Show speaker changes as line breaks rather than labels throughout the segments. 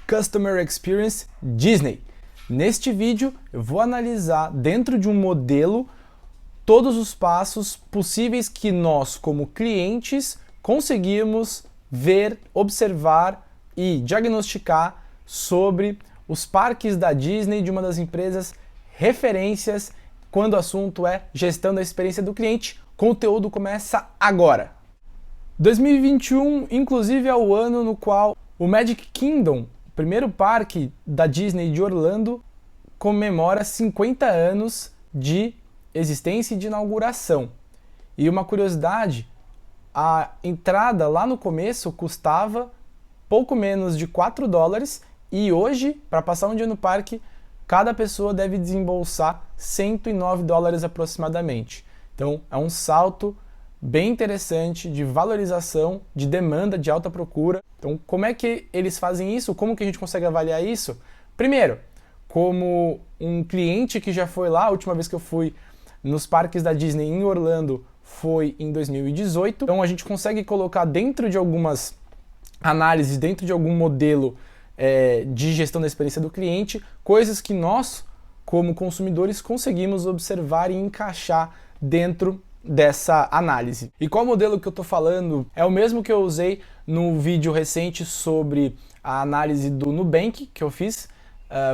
Customer Experience Disney. Neste vídeo eu vou analisar dentro de um modelo todos os passos possíveis que nós, como clientes, conseguimos ver, observar e diagnosticar sobre os parques da Disney, de uma das empresas referências quando o assunto é gestão da experiência do cliente. Conteúdo começa agora! 2021, inclusive, é o ano no qual o Magic Kingdom, o primeiro parque da Disney de Orlando, comemora 50 anos de existência e de inauguração. E uma curiosidade, a entrada lá no começo custava pouco menos de $4 e hoje, para passar um dia no parque, cada pessoa deve desembolsar $109 aproximadamente. Então é um salto bem interessante de valorização, de demanda, de alta procura. Então como é que eles fazem isso? Como que a gente consegue avaliar isso? Primeiro, como um cliente que já foi lá, a última vez que eu fui nos parques da Disney em Orlando foi em 2018. Então a gente consegue colocar dentro de algumas análises, dentro de algum modelo de gestão da experiência do cliente, coisas que nós, como consumidores, conseguimos observar e encaixar dentro dessa análise. E qual modelo que eu estou falando? É o mesmo que eu usei no vídeo recente sobre a análise do Nubank, que eu fiz.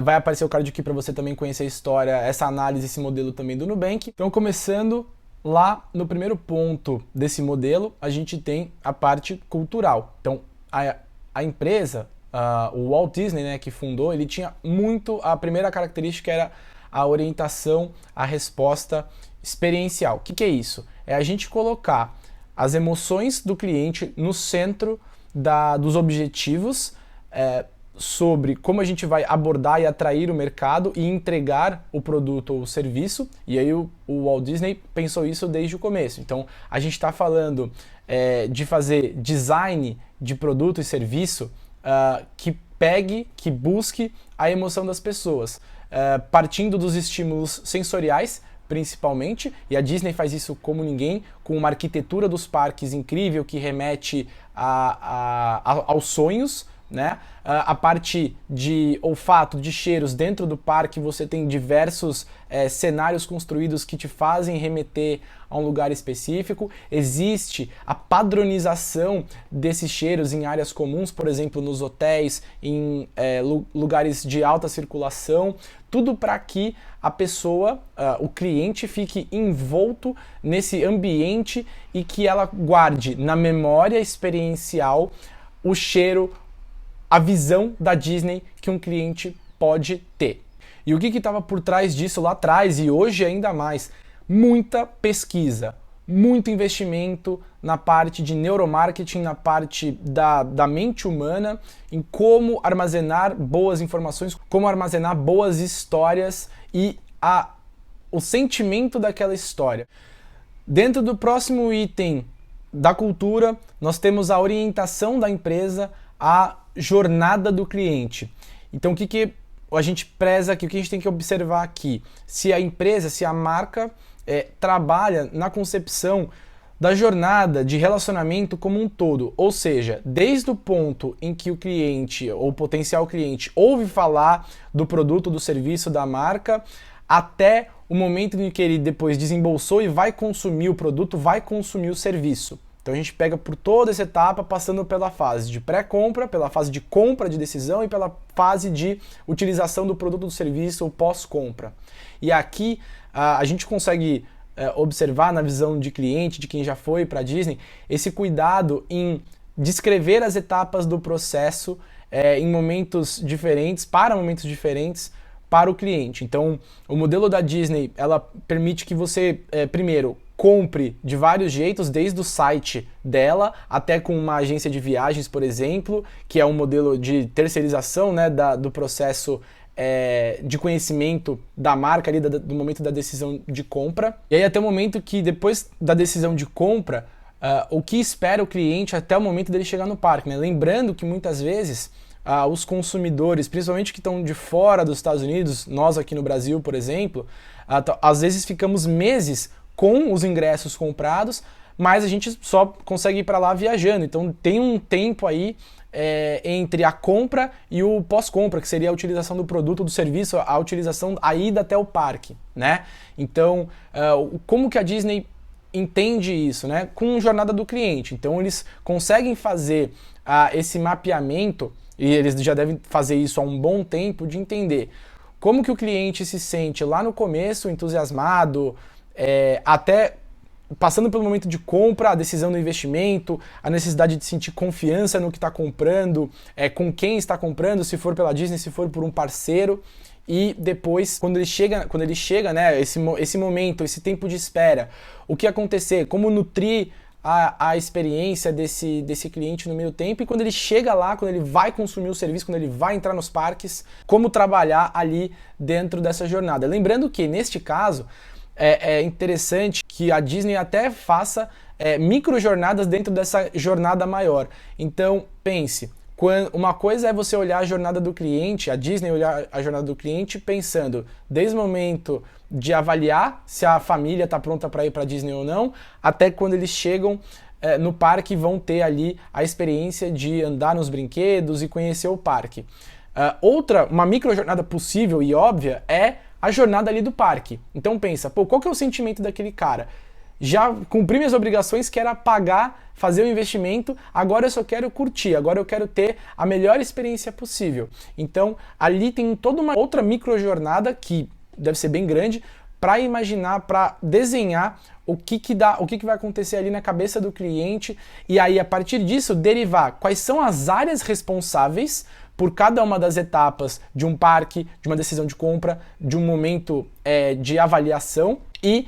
Vai aparecer o card aqui para você também conhecer a história, essa análise, esse modelo também do Nubank. Então, começando lá no primeiro ponto desse modelo, a gente tem a parte cultural. Então, a empresa, o Walt Disney, né, que fundou, ele tinha muito, a primeira característica era a orientação, a resposta experiencial. O que é isso? É a gente colocar as emoções do cliente no centro dos objetivos, sobre como a gente vai abordar e atrair o mercado e entregar o produto ou o serviço. E aí o Walt Disney pensou isso desde o começo. Então a gente está falando de fazer design de produto e serviço que pegue, que busque a emoção das pessoas, partindo dos estímulos sensoriais, principalmente, e a Disney faz isso como ninguém, com uma arquitetura dos parques incrível que remete aos sonhos, né? A parte de olfato, de cheiros dentro do parque, você tem diversos cenários construídos que te fazem remeter a um lugar específico. Existe a padronização desses cheiros em áreas comuns, por exemplo, nos hotéis, em lugares de alta circulação, tudo para que a pessoa, o cliente, fique envolto nesse ambiente e que ela guarde na memória experiencial o cheiro, a visão da Disney que um cliente pode ter. E o que estava por trás disso lá atrás e hoje ainda mais? Muita pesquisa, muito investimento na parte de neuromarketing, na parte da mente humana, em como armazenar boas informações, como armazenar boas histórias e o sentimento daquela história. Dentro do próximo item da cultura, nós temos a orientação da empresa, a jornada do cliente. Então o que a gente preza aqui, o que a gente tem que observar aqui? Se a empresa, se a marca trabalha na concepção da jornada de relacionamento como um todo, ou seja, desde o ponto em que o cliente ou o potencial cliente ouve falar do produto, do serviço da marca, até o momento em que ele depois desembolsou e vai consumir o produto, vai consumir o serviço. Então a gente pega por toda essa etapa, passando pela fase de pré-compra, pela fase de compra de decisão e pela fase de utilização do produto ou do serviço ou pós-compra. E aqui a gente consegue observar na visão de cliente, de quem já foi para a Disney, esse cuidado em descrever as etapas do processo em momentos diferentes, para momentos diferentes, para o cliente. Então o modelo da Disney, ela permite que você, primeiro, compre de vários jeitos, desde o site dela até com uma agência de viagens, por exemplo, que é um modelo de terceirização, né, do processo de conhecimento da marca ali, do momento da decisão de compra. E aí até o momento que, depois da decisão de compra, o que espera o cliente até o momento dele chegar no parque, né? Lembrando que muitas vezes os consumidores, principalmente que estão de fora dos Estados Unidos, nós aqui no Brasil, por exemplo, às vezes ficamos meses com os ingressos comprados, mas a gente só consegue ir para lá viajando. Então tem um tempo aí entre a compra e o pós-compra, que seria a utilização do produto ou do serviço, a utilização, a ida até o parque, né? Então, como que a Disney entende isso, né? Com jornada do cliente. Então eles conseguem fazer esse mapeamento, e eles já devem fazer isso há um bom tempo, de entender como que o cliente se sente lá no começo, entusiasmado, até passando pelo momento de compra, a decisão do investimento, a necessidade de sentir confiança no que está comprando, com quem está comprando, se for pela Disney, se for por um parceiro. E depois, quando ele chega, né, esse momento, esse tempo de espera, o que acontecer, como nutrir a experiência desse cliente no meio tempo, e quando ele chega lá, quando ele vai consumir o serviço, quando ele vai entrar nos parques, como trabalhar ali dentro dessa jornada. Lembrando que, neste caso, é interessante que a Disney até faça microjornadas dentro dessa jornada maior. Então, pense, uma coisa é você olhar a jornada do cliente, a Disney olhar a jornada do cliente pensando desde o momento de avaliar se a família está pronta para ir para a Disney ou não, até quando eles chegam no parque e vão ter ali a experiência de andar nos brinquedos e conhecer o parque. Uma microjornada possível e óbvia é a jornada ali do parque. Então pensa, qual que é o sentimento daquele cara? Já cumpri minhas obrigações, que era pagar, fazer o investimento, agora eu só quero curtir, agora eu quero ter a melhor experiência possível. Então ali tem toda uma outra microjornada, que deve ser bem grande, para imaginar, para desenhar o que vai acontecer ali na cabeça do cliente, e aí a partir disso derivar quais são as áreas responsáveis por cada uma das etapas de um parque, de uma decisão de compra, de um momento de avaliação, e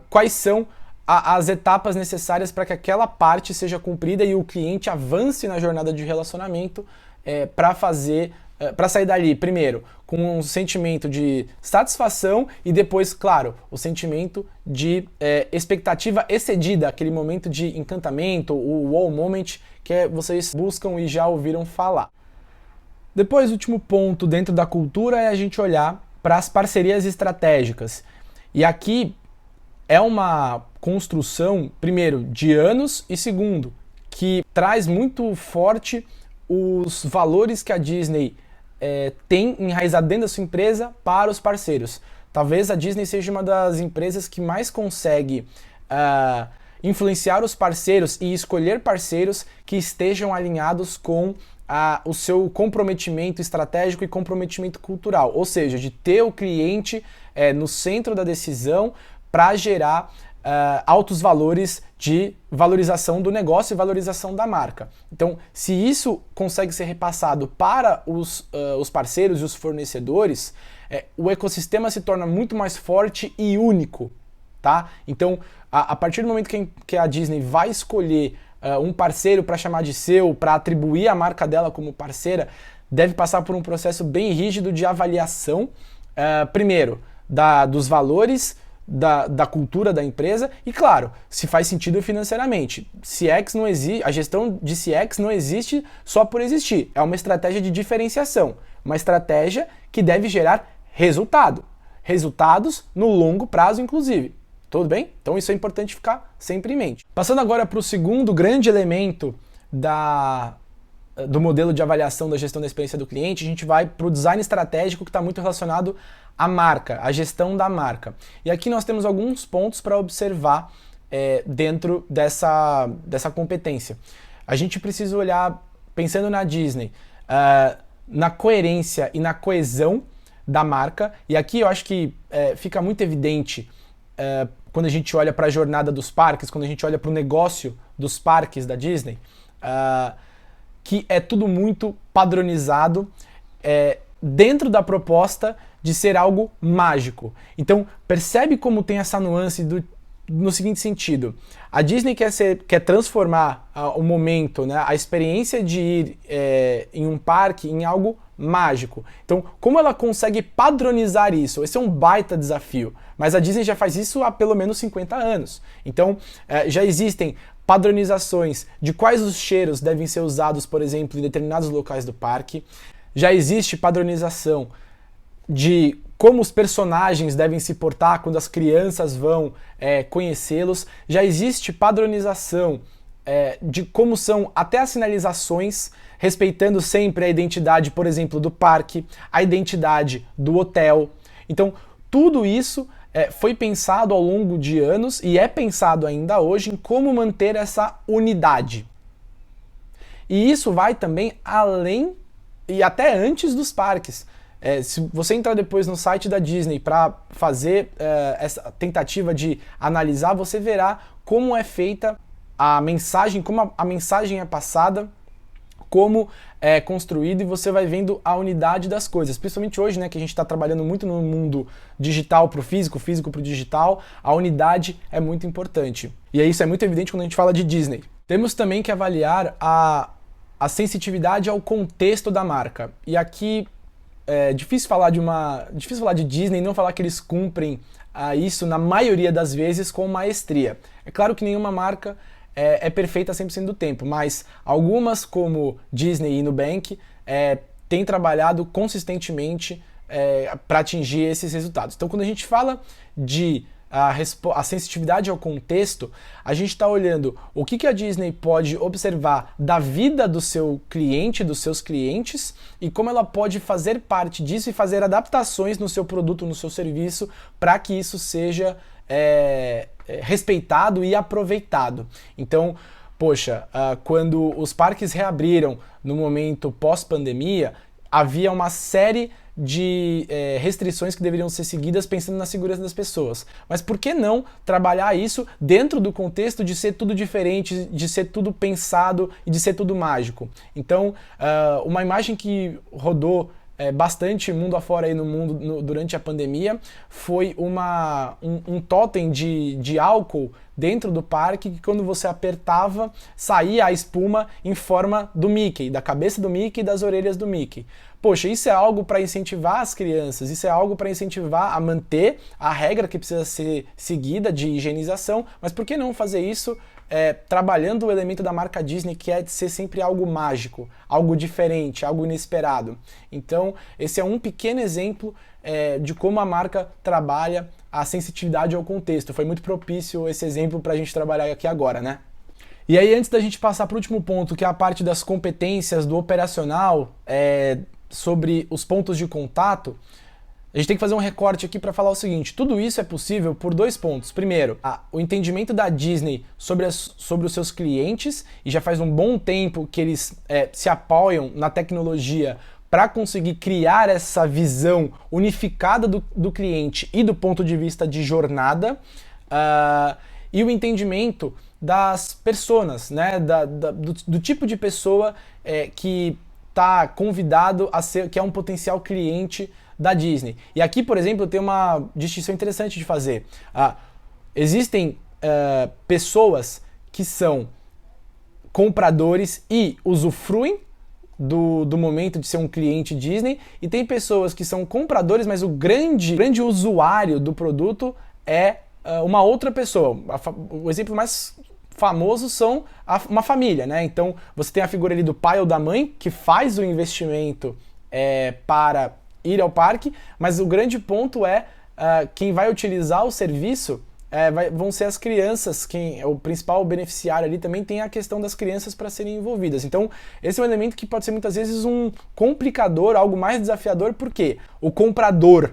quais são as etapas necessárias para que aquela parte seja cumprida e o cliente avance na jornada de relacionamento para sair dali, primeiro, com um sentimento de satisfação e depois, claro, o sentimento de expectativa excedida, aquele momento de encantamento, o wow moment que vocês buscam e já ouviram falar. Depois, o último ponto dentro da cultura é a gente olhar para as parcerias estratégicas. E aqui é uma construção, primeiro, de anos, e segundo, que traz muito forte os valores que a Disney tem enraizado dentro da sua empresa para os parceiros. Talvez a Disney seja uma das empresas que mais consegue influenciar os parceiros e escolher parceiros que estejam alinhados com o seu comprometimento estratégico e comprometimento cultural, ou seja, de ter o cliente no centro da decisão para gerar altos valores de valorização do negócio e valorização da marca. Então, se isso consegue ser repassado para os parceiros e os fornecedores, o ecossistema se torna muito mais forte e único, tá? Então, a partir do momento que a Disney vai escolher um parceiro para chamar de seu, para atribuir a marca dela como parceira, deve passar por um processo bem rígido de avaliação, primeiro, dos valores, da cultura da empresa e, claro, se faz sentido financeiramente. CX não existe, a gestão de CX não existe só por existir, é uma estratégia de diferenciação, uma estratégia que deve gerar resultados no longo prazo, inclusive. Tudo bem? Então isso é importante ficar sempre em mente. Passando agora para o segundo grande elemento do modelo de avaliação da gestão da experiência do cliente, a gente vai para o design estratégico, que está muito relacionado à marca, à gestão da marca. E aqui nós temos alguns pontos para observar dentro dessa competência. A gente precisa olhar, pensando na Disney, na coerência e na coesão da marca, e aqui eu acho que fica muito evidente quando a gente olha para a jornada dos parques, quando a gente olha para o negócio dos parques da Disney, que é tudo muito padronizado dentro da proposta de ser algo mágico. Então, percebe como tem essa nuance no seguinte sentido. A Disney quer transformar o momento, né, a experiência de ir em um parque em algo mágico. Então, como ela consegue padronizar isso? Esse é um baita desafio. Mas a Disney já faz isso há pelo menos 50 anos. Então, já existem padronizações de quais os cheiros devem ser usados, por exemplo, em determinados locais do parque. Já existe padronização de como os personagens devem se portar quando as crianças vão conhecê-los. Já existe padronização de como são até as sinalizações, respeitando sempre a identidade, por exemplo, do parque, a identidade do hotel. Então, tudo isso foi pensado ao longo de anos e é pensado ainda hoje em como manter essa unidade. E isso vai também além e até antes dos parques. Se você entrar depois no site da Disney para fazer essa tentativa de analisar, você verá como é feita a mensagem, como a mensagem é passada, como é construído, e você vai vendo a unidade das coisas. Principalmente hoje, né, que a gente está trabalhando muito no mundo digital para o físico para o digital, a unidade é muito importante. E isso é muito evidente quando a gente fala de Disney. Temos também que avaliar a sensitividade ao contexto da marca. E aqui é difícil falar de Disney e não falar que eles cumprem isso na maioria das vezes com maestria. É claro que nenhuma marca é perfeita 100% do tempo, mas algumas, como Disney e Nubank, têm trabalhado consistentemente para atingir esses resultados. Então, quando a gente fala de a sensitividade ao contexto, a gente está olhando o que a Disney pode observar da vida do seu cliente, dos seus clientes, e como ela pode fazer parte disso e fazer adaptações no seu produto, no seu serviço, para que isso seja respeitado e aproveitado. Então, poxa, quando os parques reabriram no momento pós-pandemia, havia uma série de restrições que deveriam ser seguidas pensando na segurança das pessoas. Mas por que não trabalhar isso dentro do contexto de ser tudo diferente, de ser tudo pensado e de ser tudo mágico? Então, uma imagem que rodou bastante mundo afora aí no mundo durante a pandemia foi um totem de álcool dentro do parque, que quando você apertava, saía a espuma em forma do Mickey, da cabeça do Mickey e das orelhas do Mickey. Poxa, isso é algo para incentivar as crianças, isso é algo para incentivar a manter a regra que precisa ser seguida de higienização, mas por que não fazer isso trabalhando o elemento da marca Disney, que é de ser sempre algo mágico, algo diferente, algo inesperado. Então, esse é um pequeno exemplo de como a marca trabalha a sensitividade ao contexto. Foi muito propício esse exemplo para a gente trabalhar aqui agora, né? E aí, antes da gente passar para o último ponto, que é a parte das competências do operacional, sobre os pontos de contato, a gente tem que fazer um recorte aqui para falar o seguinte: tudo isso é possível por dois pontos. Primeiro, o entendimento da Disney sobre os seus clientes, e já faz um bom tempo que eles se apoiam na tecnologia para conseguir criar essa visão unificada do cliente e do ponto de vista de jornada, e o entendimento das personas, né, do tipo de pessoa que está convidado a ser, que é um potencial cliente da Disney. E aqui, por exemplo, tem uma distinção interessante de fazer. Existem pessoas que são compradores e usufruem do momento de ser um cliente Disney, e tem pessoas que são compradores, mas o grande usuário do produto é uma outra pessoa. O exemplo mais famoso são uma família, né? Então você tem a figura ali do pai ou da mãe que faz o investimento para ir ao parque, mas o grande ponto é quem vai utilizar o serviço vão ser as crianças. O principal beneficiário ali também tem a questão das crianças para serem envolvidas. Então esse é um elemento que pode ser muitas vezes um complicador, algo mais desafiador, porque o comprador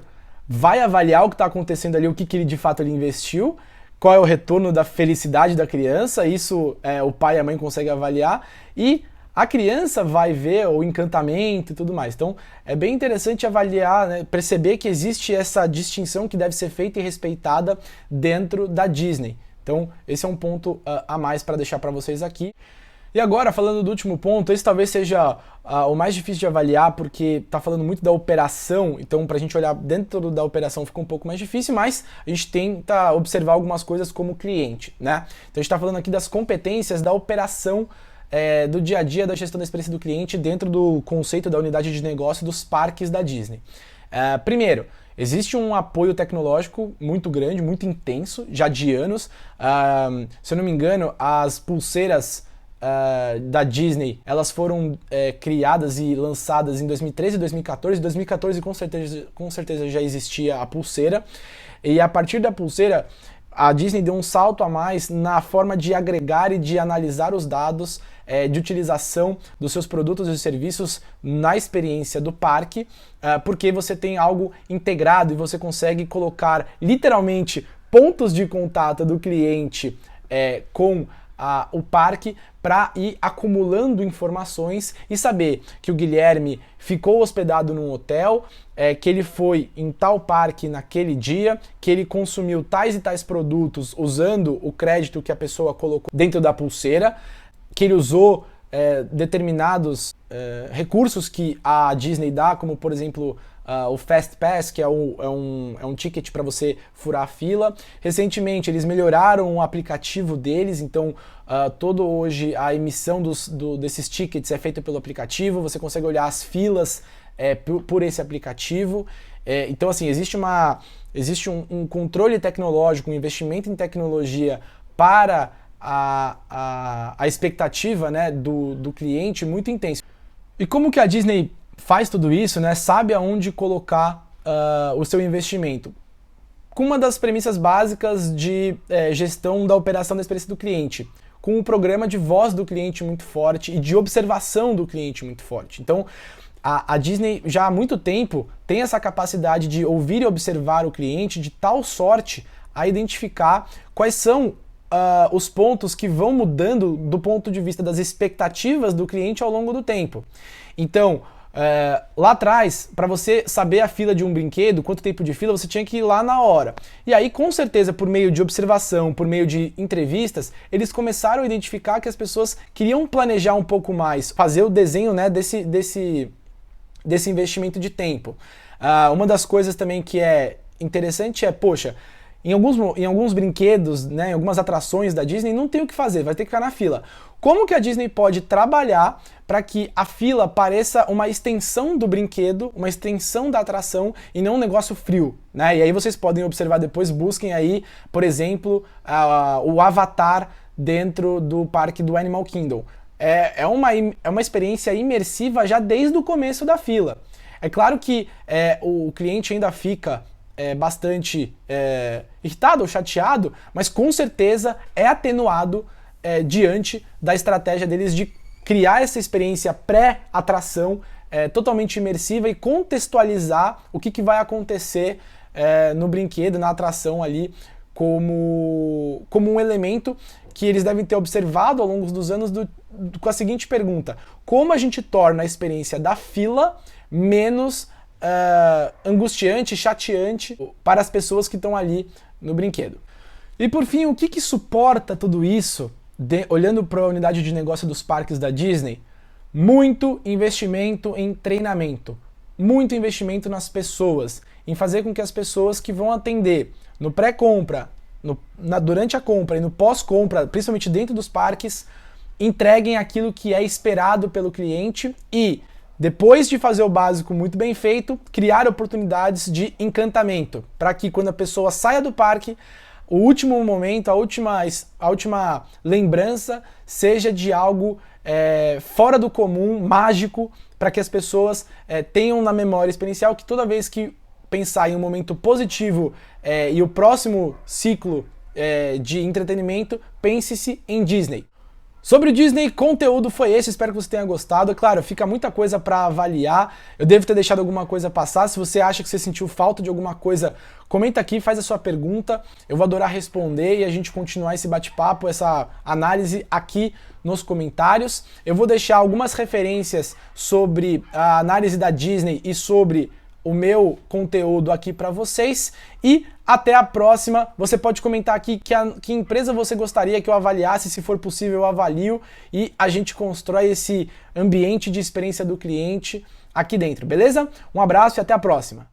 vai avaliar o que está acontecendo ali, o que ele de fato ele investiu, qual é o retorno da felicidade da criança, isso o pai e a mãe conseguem avaliar, e a criança vai ver o encantamento e tudo mais. Então é bem interessante avaliar, né, perceber que existe essa distinção que deve ser feita e respeitada dentro da Disney. Então esse é um ponto a mais para deixar para vocês aqui. E agora, falando do último ponto, esse talvez seja o mais difícil de avaliar, porque está falando muito da operação, então para a gente olhar dentro da operação fica um pouco mais difícil, mas a gente tenta observar algumas coisas como cliente, né? Então a gente está falando aqui das competências da operação do dia a dia da gestão da experiência do cliente dentro do conceito da unidade de negócio dos parques da Disney. Primeiro, existe um apoio tecnológico muito grande, muito intenso, já de anos. Se eu não me engano, as pulseiras da Disney, elas foram criadas e lançadas em 2013 e 2014. Em 2014 com certeza já existia a pulseira, e a partir da pulseira a Disney deu um salto a mais na forma de agregar e de analisar os dados de utilização dos seus produtos e serviços na experiência do parque, porque você tem algo integrado e você consegue colocar literalmente pontos de contato do cliente com o parque para ir acumulando informações e saber que o Guilherme ficou hospedado num hotel, que ele foi em tal parque naquele dia, que ele consumiu tais e tais produtos usando o crédito que a pessoa colocou dentro da pulseira, que ele usou determinados recursos que a Disney dá, como por exemplo o Fast Pass, que é um ticket para você furar a fila. Recentemente eles melhoraram o aplicativo deles, então todo hoje a emissão desses tickets é feita pelo aplicativo, você consegue olhar as filas por esse aplicativo. Então assim, existe um controle tecnológico, um investimento em tecnologia para a expectativa, né, do cliente muito intenso. E como que a Disney faz tudo isso, né? Sabe aonde colocar o seu investimento? Com uma das premissas básicas de gestão da operação da experiência do cliente, com um programa de voz do cliente muito forte e de observação do cliente muito forte. Então, a Disney já há muito tempo tem essa capacidade de ouvir e observar o cliente de tal sorte a identificar quais são os pontos que vão mudando do ponto de vista das expectativas do cliente ao longo do tempo. Então, lá atrás, para você saber a fila de um brinquedo, quanto tempo de fila, você tinha que ir lá na hora. E aí, com certeza, por meio de observação, por meio de entrevistas, eles começaram a identificar que as pessoas queriam planejar um pouco mais, fazer o desenho, né, desse investimento de tempo. Uma das coisas também que é interessante poxa, em alguns brinquedos, né, em algumas atrações da Disney, não tem o que fazer, vai ter que ficar na fila. Como que a Disney pode trabalhar para que a fila pareça uma extensão do brinquedo, uma extensão da atração e não um negócio frio, né? E aí vocês podem observar depois, busquem aí, por exemplo, o Avatar dentro do parque do Animal Kingdom. É uma experiência imersiva já desde o começo da fila. É claro que o cliente ainda fica bastante irritado ou chateado, mas com certeza é atenuado diante da estratégia deles de criar essa experiência pré-atração totalmente imersiva e contextualizar o que vai acontecer no brinquedo, na atração ali, como um elemento que eles devem ter observado ao longo dos anos com a seguinte pergunta: como a gente torna a experiência da fila menos angustiante, chateante para as pessoas que estão ali no brinquedo. E por fim, o que suporta tudo isso, olhando para a unidade de negócio dos parques da Disney? Muito investimento em treinamento, muito investimento nas pessoas, em fazer com que as pessoas que vão atender no pré-compra, durante a compra e no pós-compra, principalmente dentro dos parques, entreguem aquilo que é esperado pelo cliente e, depois de fazer o básico muito bem feito, criar oportunidades de encantamento, para que quando a pessoa saia do parque, o último momento, a última lembrança seja de algo fora do comum, mágico, para que as pessoas tenham na memória experiencial que toda vez que pensar em um momento positivo e o próximo ciclo de entretenimento, pense-se em Disney. Sobre o Disney, conteúdo foi esse, espero que você tenha gostado. Claro, fica muita coisa para avaliar, eu devo ter deixado alguma coisa passar. Se você acha que você sentiu falta de alguma coisa, comenta aqui, faz a sua pergunta, eu vou adorar responder e a gente continuar esse bate-papo, essa análise aqui nos comentários. Eu vou deixar algumas referências sobre a análise da Disney e sobre o meu conteúdo aqui para vocês e até a próxima. Você pode comentar aqui que empresa você gostaria que eu avaliasse, se for possível eu avalio e a gente constrói esse ambiente de experiência do cliente aqui dentro, beleza? Um abraço e até a próxima!